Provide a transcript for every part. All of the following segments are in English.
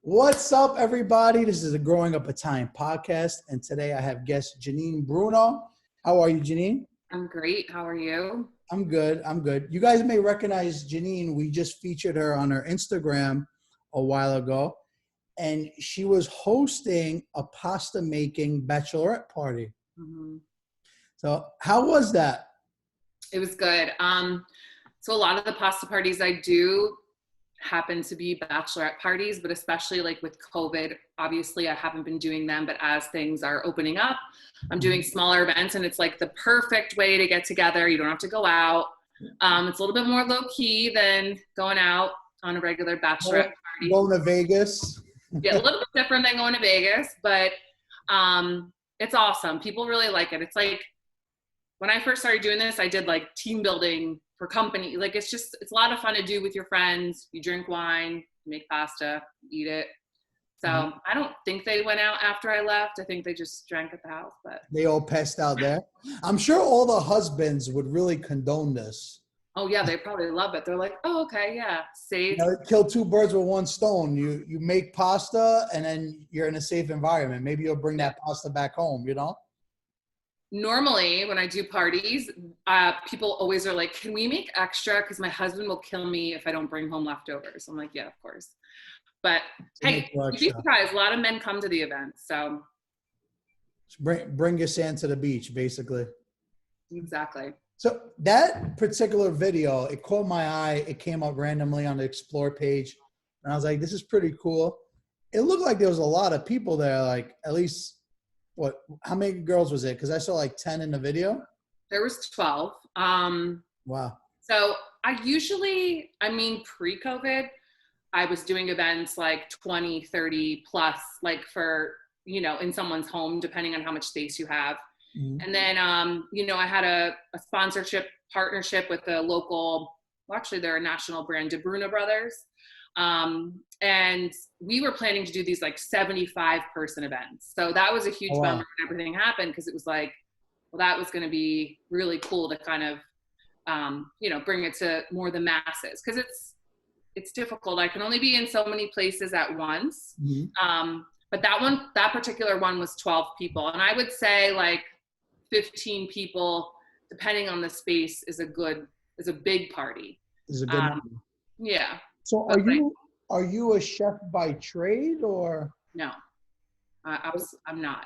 What's up, everybody? This is a Growing Up Italian podcast, and today I have guest Janine Bruno. How are you, Janine? I'm great. How are you? I'm good. You guys may recognize Janine. We just featured her on her Instagram a while ago, and she was hosting a pasta making bachelorette party. Mm-hmm. So how was that? It was good. So a lot of the pasta parties I do happen to be bachelorette parties, but especially like with COVID, obviously I haven't been doing them, but as things are opening up, I'm doing smaller events, and it's like the perfect way to get together. You don't have to go out. It's a little bit more low key than going out on a regular bachelorette party. Going to Vegas. Yeah, a little bit different than going to Vegas, but it's awesome. People really like it. It's like when I first started doing this, I did like team building for company. Like it's a lot of fun to do with your friends. You drink wine, you make pasta, eat it. So I don't think they went out after I left. I think they just drank at the house. But they all passed out there. I'm sure all the husbands would really condone this. Oh yeah, they probably love it. They're like, oh, okay, yeah, safe. Kill two birds with one stone. You make pasta, and then you're in a safe environment. Maybe you'll bring that pasta back home, Normally, when I do parties, people always are like, can we make extra? Because my husband will kill me if I don't bring home leftovers. I'm like, yeah, of course. But hey, you'd be surprised. A lot of men come to the event. So bring your sand to the beach, basically. Exactly. So that particular video, it caught my eye. It came up randomly on the Explore page. And I was like, this is pretty cool. It looked like there was a lot of people there, like at least, how many girls was it? Because I saw like 10 in the video. There was 12. Wow. So pre-COVID, I was doing events like 20, 30 plus, like for, in someone's home, depending on how much space you have. Mm-hmm. And then, I had a sponsorship partnership with a local, actually they're a national brand, Bruno brothers. And we were planning to do these like 75 person events. So that was a huge bummer when everything happened, because it was like, well, that was going to be really cool to kind of, bring it to more the masses. Cause it's difficult. I can only be in so many places at once. Mm-hmm. But that particular one was 12 people. And I would say like 15 people, depending on the space, is a big party. Is a good number. Yeah. So are you a chef by trade or? No, I'm not.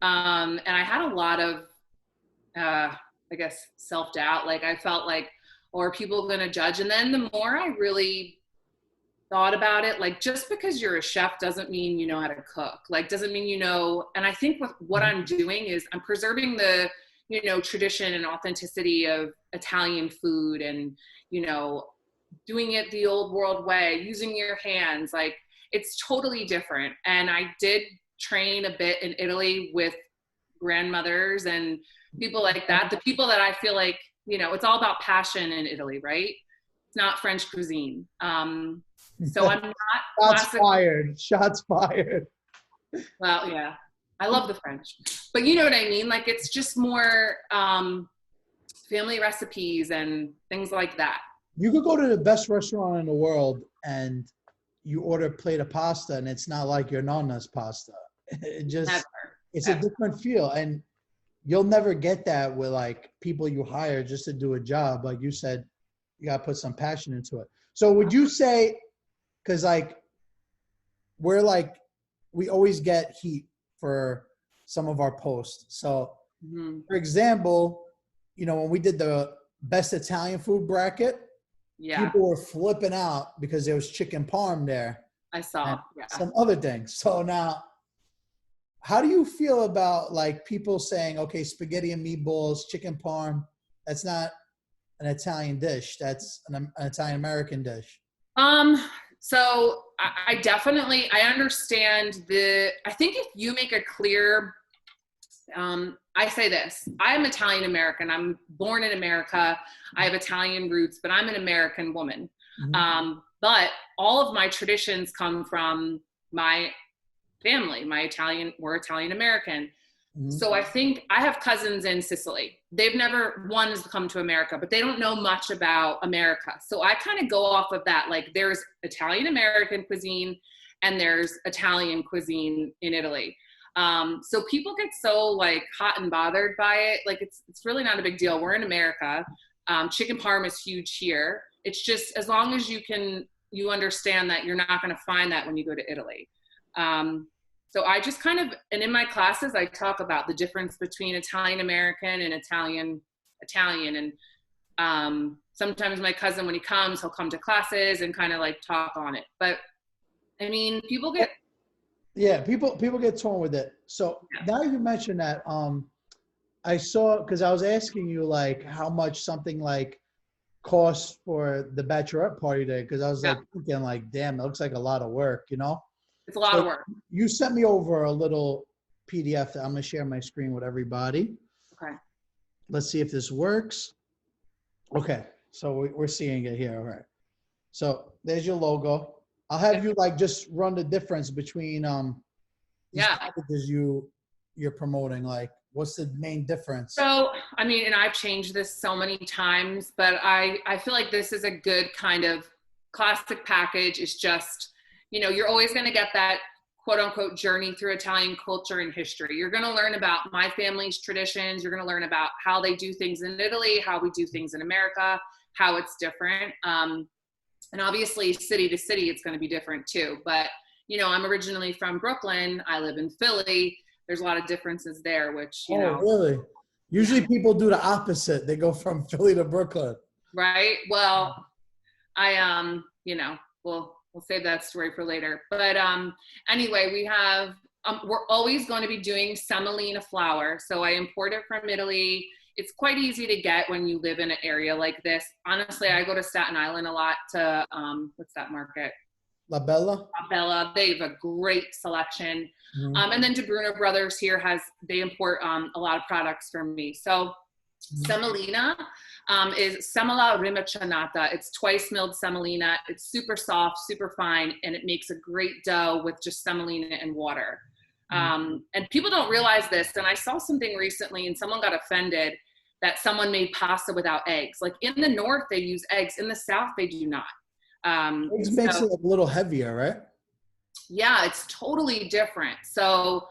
And I had a lot of, I guess, self-doubt. Like I felt like, are people going to judge? And then the more I really thought about it, like just because you're a chef doesn't mean you know how to cook. Like doesn't mean and I think what I'm doing is I'm preserving the, tradition and authenticity of Italian food and, doing it the old world way, using your hands, like it's totally different. And I did train a bit in Italy with grandmothers and people like that. The people that I feel like, it's all about passion in Italy, right? It's not French cuisine. So I'm not. Shots fired. Well, yeah, I love the French, but you know what I mean? Like it's just more family recipes and things like that. You could go to the best restaurant in the world and you order a plate of pasta and it's not like your nonna's pasta. It's a different feel. And you'll never get that with like people you hire just to do a job. Like you said, you got to put some passion into it. So would you say, because like we always get heat for some of our posts. So for example, when we did the best Italian food bracket, people were flipping out because there was chicken parm there. I saw some other things. So now, how do you feel about like people saying, okay, spaghetti and meatballs, chicken parm, that's not an Italian dish. That's an Italian-American dish. So I definitely, I understand I think if you make a clear, I say this, I'm Italian-American. I'm born in America. I have Italian roots, but I'm an American woman. Mm-hmm. But all of my traditions come from my family. We're Italian-American. Mm-hmm. So I think I have cousins in Sicily. They've never come to America, but they don't know much about America. So I kind of go off of that. Like there's Italian-American cuisine and there's Italian cuisine in Italy. So people get so like hot and bothered by it. Like it's really not a big deal. We're in America. Chicken parm is huge here. It's just as long as you understand that you're not going to find that when you go to Italy. So I just kind of, and in my classes, I talk about the difference between Italian American and Italian. And sometimes my cousin, when he comes, he'll come to classes and kind of like talk on it. But I mean, people get. Yeah, people get torn with it. So now you mentioned that, I saw, because I was asking you like how much something like costs for the bachelorette party day, because I was like thinking like, damn, it looks like a lot of work, you know? It's a lot of work. You sent me over a little PDF that I'm gonna share my screen with everybody. Okay. Let's see if this works. Okay, so we're seeing it here. All right. So there's your logo. I'll have you like just run the difference between these packages you're promoting. Like, what's the main difference? So, I mean, and I've changed this so many times, but I feel like this is a good kind of classic package. It's just, you know, you're always going to get that quote unquote journey through Italian culture and history. You're going to learn about my family's traditions. You're going to learn about how they do things in Italy, how we do things in America, how it's different. And obviously city to city, it's going to be different too. But, you know, I'm originally from Brooklyn. I live in Philly. There's a lot of differences there, which, you know. Really? Usually people do the opposite. They go from Philly to Brooklyn. Right. Well, you know, we'll save that story for later. But anyway, we have, we're always going to be doing semolina flour. So I import it from Italy. It's quite easy to get when you live in an area like this. Honestly, I go to Staten Island a lot to, what's that market? La Bella? La Bella. They have a great selection. Mm-hmm. And then Bruno Brothers here they import a lot of products from me. So semolina is semola rimacinata. It's twice milled semolina. It's super soft, super fine, and it makes a great dough with just semolina and water. And people don't realize this. And I saw something recently and someone got offended that someone made pasta without eggs. Like in the North, they use eggs. In the South, they do not. Eggs makes it a little heavier, right? Yeah, it's totally different. So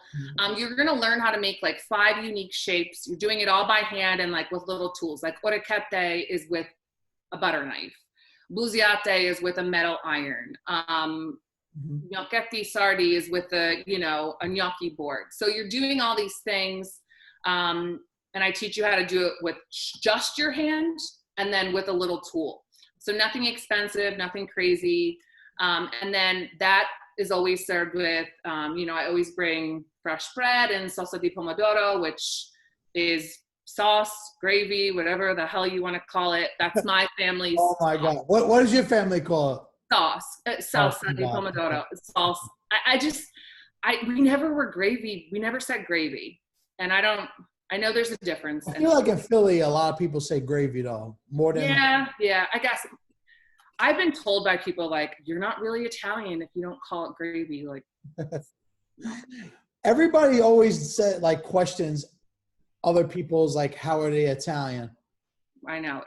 you're going to learn how to make like 5 unique shapes. You're doing it all by hand and like with little tools. Like orecchiette is with a butter knife. Buziate is with a metal iron. Gnocchetti sardi is with a gnocchi board. So you're doing all these things. And I teach you how to do it with just your hand and then with a little tool. So nothing expensive, nothing crazy. And then that is always served with, I always bring fresh bread and salsa di pomodoro, which is sauce, gravy, whatever the hell you want to call it. That's my family's. Oh my God. What does your family call it? Sauce, salsa di pomodoro, sauce. We never were gravy. We never said gravy. And I know there's a difference. I feel like in Philly, a lot of people say gravy though, more than. Yeah, I guess. I've been told by people like, you're not really Italian if you don't call it gravy. Like, everybody always questions other people's like, how are they Italian? I know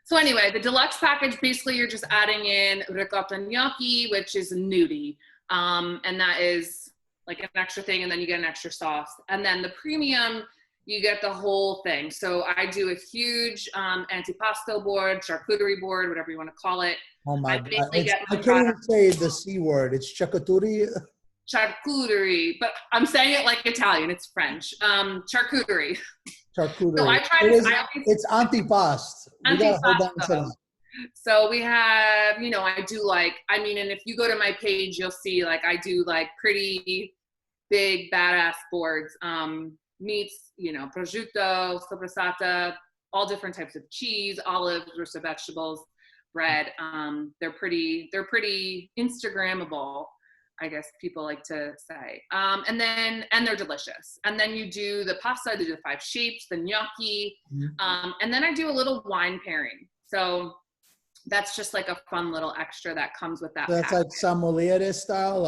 so anyway, the deluxe package, basically you're just adding in ricotta gnocchi, which is nudie. And that is like an extra thing. And then you get an extra sauce. And then the premium, you get the whole thing. So I do a huge antipasto board, charcuterie board, whatever you want to call it. Oh my God. I can't even say the C word. It's charcuterie. Charcuterie, but I'm saying it like Italian. It's French. Charcuterie. Charcuterie. So I try it's antipasto. So we have, I do and if you go to my page, you'll see I do pretty big badass boards. Meats, prosciutto, sopressata, all different types of cheese, olives, roast vegetables, bread. They're pretty Instagrammable, I guess people like to say. And they're delicious. And then you do the pasta, I do the 5 shapes, the gnocchi. And then I do a little wine pairing. So that's just like a fun little extra that comes with that. That's package. Like sommelier style,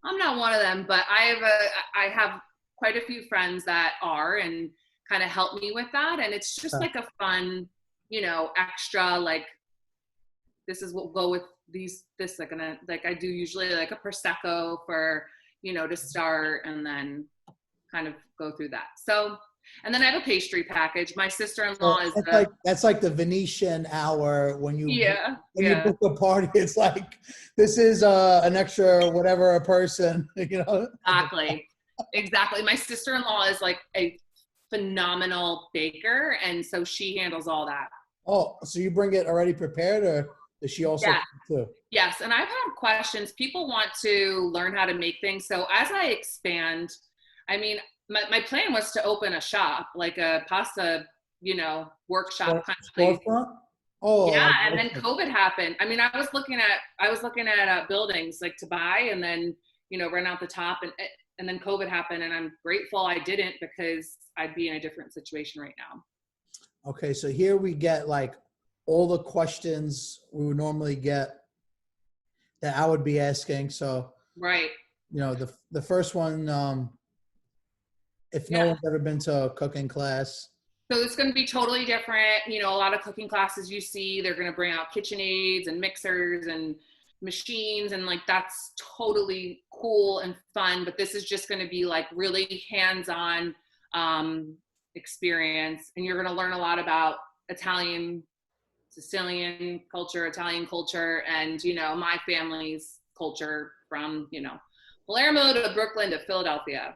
I'm not one of them, but I have quite a few friends that are and kind of help me with that. And it's just like a fun, extra, this is what will go with I do usually like a Prosecco for, to start, and then kind of go through that. So, and then I have a pastry package. My sister-in-law is that's like the Venetian hour when you you book a party. It's like, this is an extra whatever a person, Exactly. My sister-in-law is like a phenomenal baker, and so she handles all that. Oh, so you bring it already prepared, or does she also cook too? Yes, and I've had questions. People want to learn how to make things. So as I expand, I mean, my plan was to open a shop, like a pasta, workshop kind of place. Oh, yeah, and then COVID happened. I mean, I was looking at buildings like to buy, and then rent out the top, and then COVID happened, and I'm grateful I didn't, because I'd be in a different situation right now. Okay, so here we get like all the questions we would normally get that I would be asking. So right, the first one, if no one's ever been to a cooking class. So it's going to be totally different. A lot of cooking classes you see, they're going to bring out KitchenAids and mixers and machines, and like that's totally cool and fun. But this is just going to be like really hands-on experience, and you're going to learn a lot about Italian, Sicilian culture, Italian culture, and my family's culture from Palermo to Brooklyn to Philadelphia.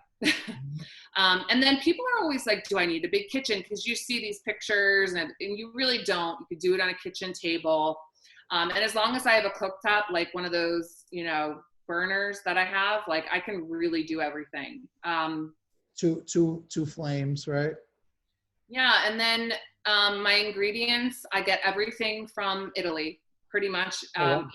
And then people are always like, do I need a big kitchen? Because you see these pictures, and you really don't. You could do it on a kitchen table. And as long as I have a cooktop, like one of those, burners that I have, like I can really do everything. Two flames, right? Yeah. And then my ingredients, I get everything from Italy, pretty much.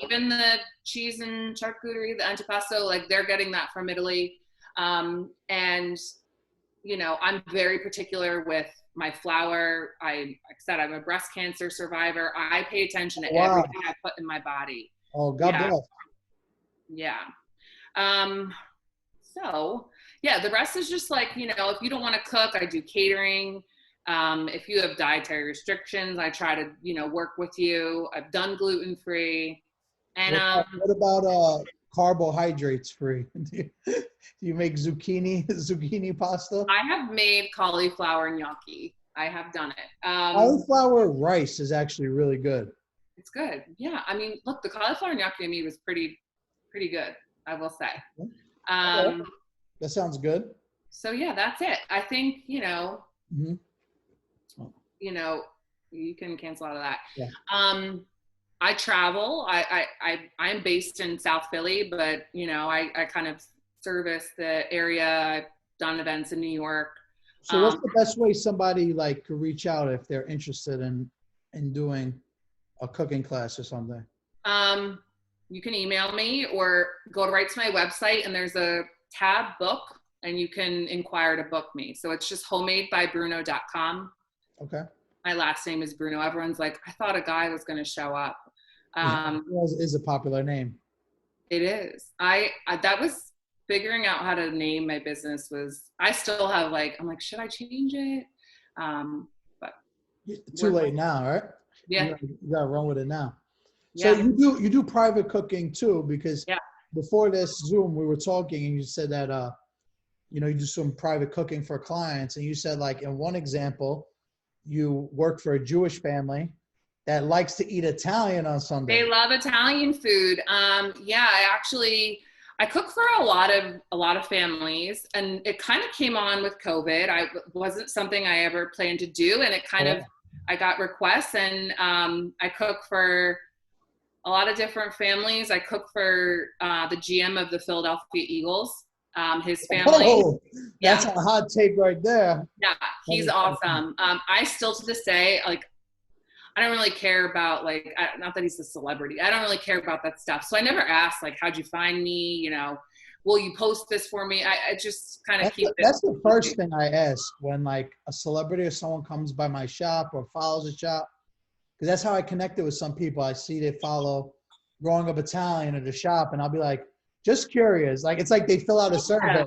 Even the cheese and charcuterie, the antipasto, like they're getting that from Italy. And I'm very particular with my flour. Like I said, I'm a breast cancer survivor. I pay attention to everything I put in my body. Oh, God bless. Yeah. So yeah, the rest is just like, if you don't want to cook, I do catering. If you have dietary restrictions, I try to, work with you. I've done gluten-free. And what about carbohydrates free? Do you make zucchini pasta? I have made cauliflower gnocchi. I have done it. Cauliflower rice is actually really good. It's good. Yeah. I mean, look, the cauliflower gnocchi I made was pretty good, I will say. That sounds good. So yeah, that's it. I think, Mm-hmm. You can cancel out of that. Yeah. I travel. I'm based in South Philly, but I kind of service the area. I've done events in New York. So what's the best way somebody like could reach out if they're interested in doing a cooking class or something? You can email me or go right to my website, and there's a tab book, and you can inquire to book me. So it's just homadebybruno.com. Okay. My last name is Bruno. Everyone's like, I thought a guy was going to show up. Is a popular name. It is. That was figuring out how to name my business I still have I'm like, should I change it? But too late now, right? Yeah. You gotta run with it now. Yeah. So you do private cooking too, because before this Zoom we were talking and you said that you do some private cooking for clients, and you said like in one example you work for a Jewish family that likes to eat Italian on Sunday. They love Italian food. I cook for a lot of families, and it kind of came on with COVID. I wasn't something I ever planned to do, and it kind of, I got requests, and I cook for a lot of different families. I cook for the GM of the Philadelphia Eagles, his family. Oh, that's a hot take right there. Yeah, he's awesome. I still to this day, I don't really care about not that he's a celebrity. I don't really care about that stuff. So I never asked how'd you find me? Will you post this for me? I just kind of keep it. That's the first thing I ask when a celebrity or someone comes by my shop or follows the shop, because that's how I connected with some people. I see they follow Growing Up Italian at the shop, and I'll be like, just curious. It's like they fill out a survey.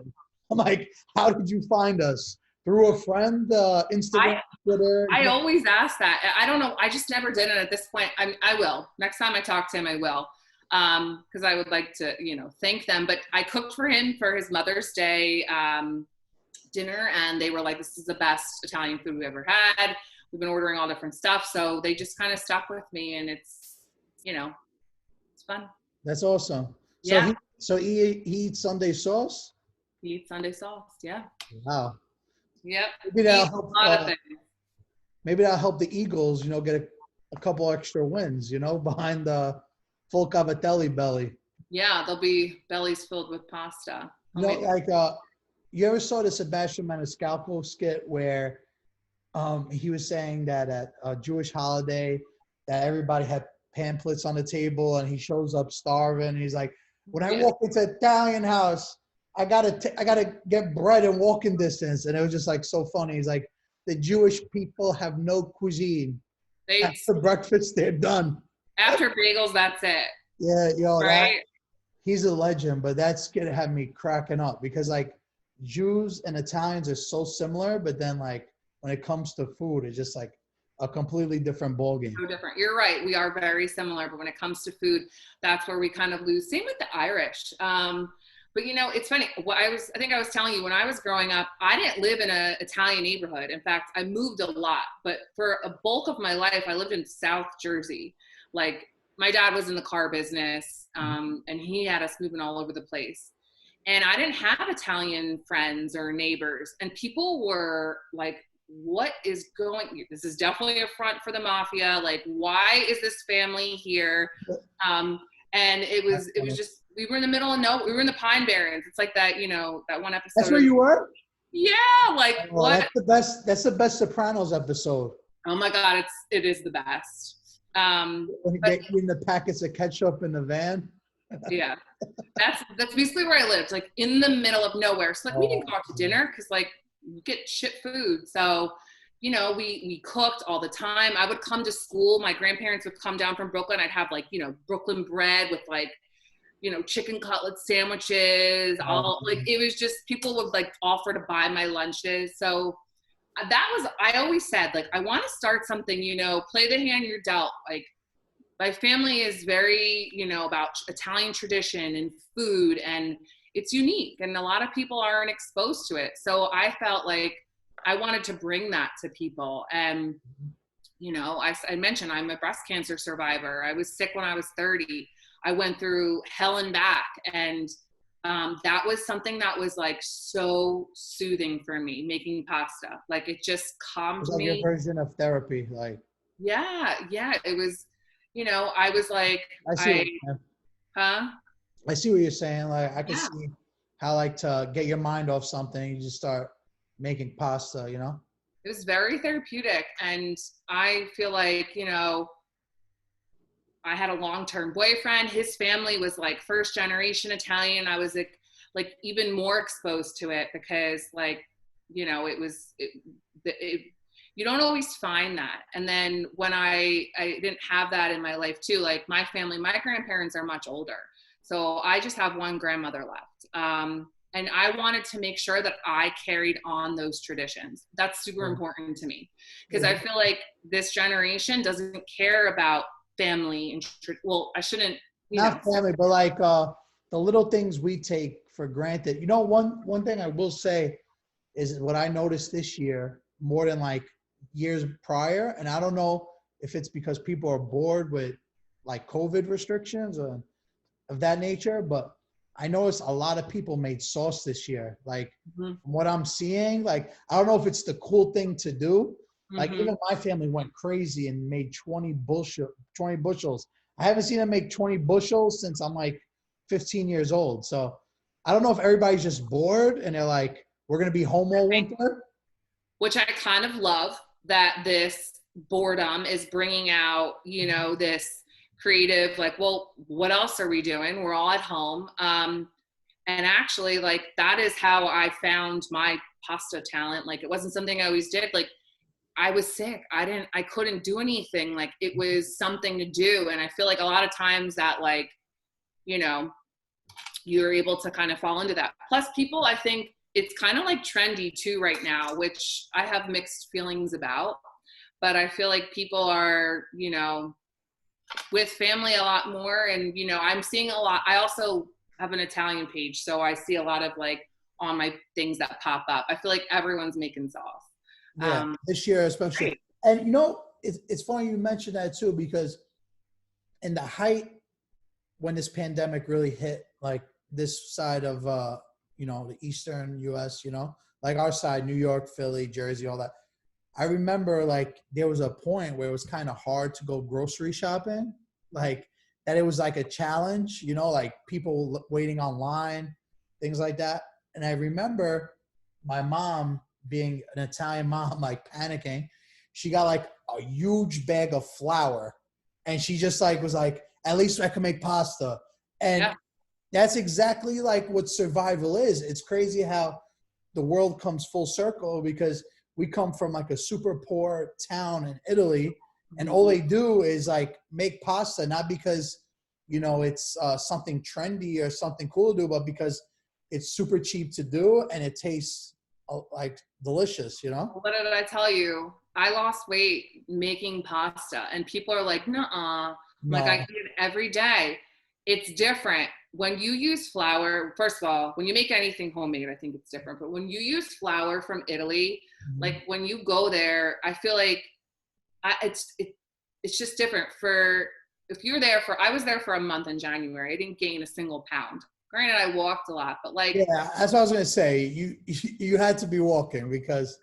I'm like, how did you find us? Through a friend, Instagram, Twitter? I always ask that. I don't know. I just never did it at this point. I will. Next time I talk to him, I will. because I would like to, thank them. But I cooked for him for his Mother's Day dinner, and they were like, this is the best Italian food we've ever had. We've been ordering all different stuff. So they just kind of stuck with me, and it's fun. That's awesome. Yeah. So he eats Sunday sauce? He eats Sunday sauce. Yeah. Wow. Yep. Maybe that'll help. Maybe that'll help the Eagles, get a couple extra wins, behind the full Cavatelli belly. Yeah, there'll be bellies filled with pasta. You ever saw the Sebastian Maniscalco skit where he was saying that at a Jewish holiday that everybody had pamphlets on the table and he shows up starving and he's like, when I walk into an Italian house, I gotta get bread in walking distance. And it was just like so funny. He's like, the Jewish people have no cuisine. After breakfast, they're done. After bagels, that's it. Yeah, right? He's a legend, but that's gonna have me cracking up because like Jews and Italians are so similar, but then like when it comes to food, it's just like a completely different ballgame. So different. You're right. We are very similar, but when it comes to food, that's where we kind of lose. Same with the Irish. But it's funny. I think I was telling you when I was growing up, I didn't live in an Italian neighborhood. In fact, I moved a lot. But for a bulk of my life, I lived in South Jersey. Like my dad was in the car business, and he had us moving all over the place. And I didn't have Italian friends or neighbors, and people were like, what is this is definitely a front for the mafia. Like, why is this family here? And it was just, we were in the middle of we were in the Pine Barrens. It's like that, that one episode. That's where you were? Yeah. Like what? That's the best Sopranos episode. Oh my God. It is the best. When you get in the packets of ketchup in the van. Yeah. That's basically where I lived, like in the middle of nowhere. So like we didn't go out to dinner because like you get shit food. So, we cooked all the time. I would come to school. My grandparents would come down from Brooklyn. I'd have like, Brooklyn bread with like, chicken cutlet sandwiches, it was just, people would like offer to buy my lunches. So I always said, like, I want to start something, play the hand you're dealt. Like my family is very, about Italian tradition and food, and it's unique and a lot of people aren't exposed to it. So I felt like I wanted to bring that to people. And, I mentioned I'm a breast cancer survivor. I was sick when I was 30. I went through hell and back. And that was something that was like so soothing for me, making pasta. Like it just calmed me. Like your version of therapy, like. Yeah. It was, I was like, I see what you're saying. Like I can see how like to get your mind off something, you just start making pasta, It was very therapeutic. And I feel like, I had a long-term boyfriend. His family was like first generation Italian. I was like even more exposed to it because like, you don't always find that. And then when I didn't have that in my life too, like my family, my grandparents are much older. So I just have one grandmother left. And I wanted to make sure that I carried on those traditions. That's super important to me because I feel like this generation doesn't care about family and I shouldn't. Not family, but like the little things we take for granted. One thing I will say is what I noticed this year more than like years prior, and I don't know if it's because people are bored with like COVID restrictions or of that nature, but I noticed a lot of people made sauce this year. Like from what I'm seeing, like I don't know if it's the cool thing to do. Like even my family went crazy and made 20 bushels. I haven't seen them make 20 bushels since I'm like 15 years old. So I don't know if everybody's just bored and they're like, we're going to be home all winter. Which I kind of love that this boredom is bringing out, this creative, like, well, what else are we doing? We're all at home. And actually like, that is how I found my pasta talent. Like it wasn't something I always did. Like I was sick. I couldn't do anything. Like it was something to do. And I feel like a lot of times that like, you're able to kind of fall into that. Plus people, I think it's kind of like trendy too right now, which I have mixed feelings about, but I feel like people are, with family a lot more. And, you know, I'm seeing a lot. I also have an Italian page, so I see a lot of like on my things that pop up. I feel like everyone's making sauce. Yeah, this year especially. Great. And you know, it's funny you mentioned that too, because in the height when this pandemic really hit, like this side of you know, the eastern US, you know, like our side, New York, Philly, Jersey, all that. I remember like there was a point where it was kind of hard to go grocery shopping, like that it was like a challenge, you know, like people waiting online, things like that. And I remember my mom, being an Italian mom, like panicking. She got like a huge bag of flour and she just like was like, at least I can make pasta. And Yeah. that's exactly like what survival is. It's crazy how the world comes full circle, because we come from like a super poor town in Italy, and all they do is like make pasta, not because, you know, it's something trendy or something cool to do, but because it's super cheap to do and it tastes like delicious, you know? What did I tell you? I lost weight making pasta, and people are like, "Nuh-uh." Like, I No. eat it every day. It's different when you use flour. First of all, when you make anything homemade, I think it's different. But when you use flour from Italy, like when you go there, I feel like it's just different. For if you're there for, I was there for a month in January. I didn't gain a single pound. Granted, I walked a lot, but like, Yeah, that's what I was gonna say. You had to be walking because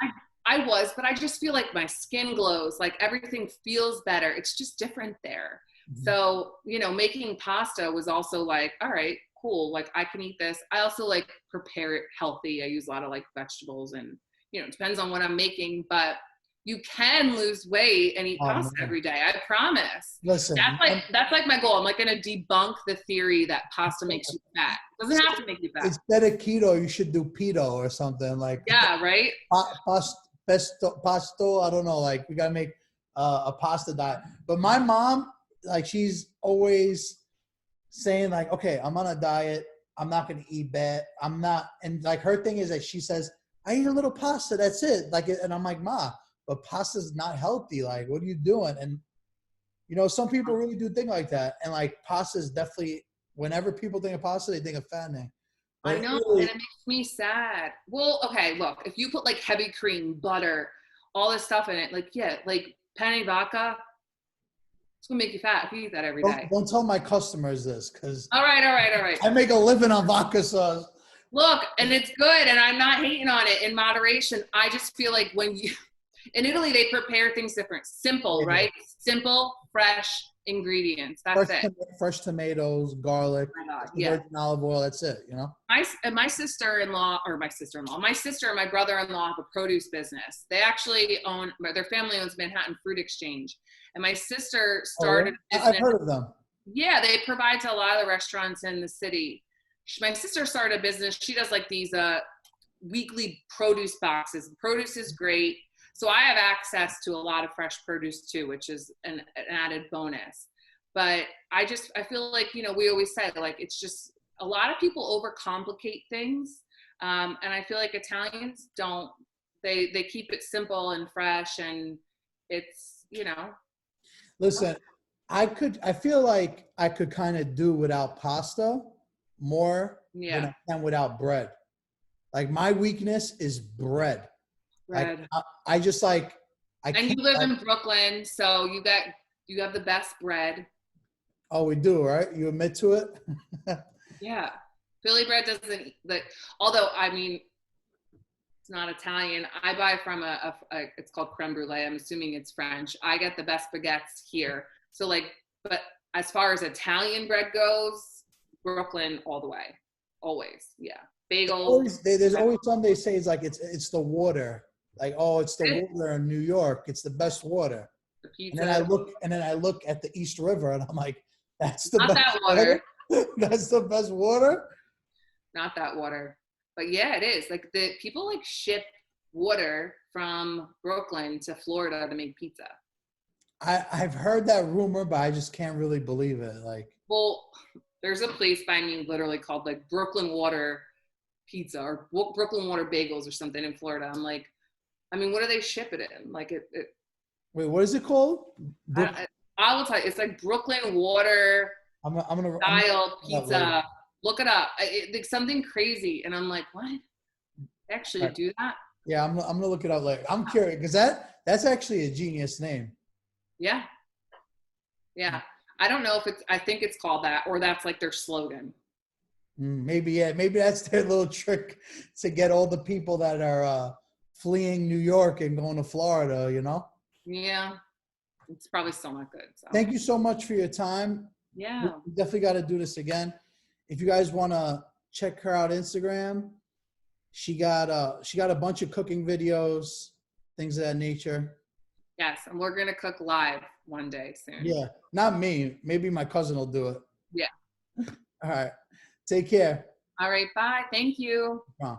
I was, but I just feel like my skin glows, like everything feels better. It's just different there. So, you know, making pasta was also like, all right, cool. Like I can eat this. I also like prepare it healthy. I use a lot of like vegetables, and, you know, it depends on what I'm making, but you can lose weight and eat pasta every day. I promise. listen, That's like my goal. I'm like going to debunk the theory that pasta makes you fat. It doesn't have to make you fat. instead of keto, you should do pedo or something like. Yeah, right. Pasto, I don't know. Like we gotta make a pasta diet. But my mom, like she's always saying like, okay, I'm on a diet. I'm not gonna eat bad. I'm not. And like her thing is that she says, I eat a little pasta. That's it. Like, and I'm like, Ma, but pasta's not healthy. Like, what are you doing? And you know, some people really do think like that. And like pasta is definitely, whenever people think of pasta, they think of fattening. I But know, really, and it makes me sad. Well, okay, look, if you put like heavy cream, butter, all this stuff in it, like, yeah, like penne vodka, it's gonna make you fat if you eat that every day. don't tell my customers this, because All right, all right, all right. I make a living on vodka sauce. Look, and it's good, and I'm not hating on it in moderation. I just feel like when you, in Italy, they prepare things different. Simple, right? Simple, fresh ingredients. That's it. Fresh tomatoes, garlic, Oh my God, virgin olive oil. That's it. You know. My sister-in-law, my sister and my brother-in-law have a produce business. They actually own, their family owns Manhattan Fruit Exchange, and my sister started a business. I've heard of them. Yeah, they provide to a lot of the restaurants in the city. My sister started a business. She does like these weekly produce boxes. Produce is great. So I have access to a lot of fresh produce too, which is an added bonus. But I feel like, you know, we always say like, it's just a lot of people overcomplicate things. And I feel like Italians don't, they keep it simple and fresh, and it's, you know. Listen, I feel like I could kind of do without pasta more than I can without bread. Like my weakness is bread. Bread. Like I just like, and you live in Brooklyn, so you have the best bread. Oh, we do, right? You admit to it? Yeah. Philly bread doesn't, like, although, I mean, it's not Italian. I buy from it's called creme brulee. I'm assuming it's French. I get the best baguettes here. So like, but as far as Italian bread goes, Brooklyn all the way. Always. Yeah. Bagels. There's always something they say is like, it's the water. Like, oh, it's the water in New York. It's the best water. The pizza. And then I look at the East River and I'm like, that's the not best that water. That's the best water. Not that water. But yeah, it is. Like the people like ship water from Brooklyn to Florida to make pizza. I've heard that rumor, but I just can't really believe it. Like, well, there's a place by me literally called like Brooklyn Water Pizza or Brooklyn Water Bagels or something in Florida. I'm like, I mean, what do they ship it in? Like it wait, what is it called? I will tell you, it's like Brooklyn water style pizza. Look it up. It's something crazy. And I'm like, what? They actually do that? Yeah, I'm gonna look it up later. I'm curious because that's actually a genius name. Yeah. Yeah. I don't know if I think it's called that, or that's like their slogan. Maybe, yeah. Maybe that's their little trick to get all the people that are fleeing New York and going to Florida, you know? Yeah. It's probably still not good. So. Thank you so much for your time. Yeah. We definitely got to do this again. If you guys want to check her out Instagram, she got a bunch of cooking videos, things of that nature. Yes, and we're gonna cook live one day soon. Yeah, not me. Maybe my cousin will do it. Yeah. All right. Take care. All right. Bye. Thank you. Bye.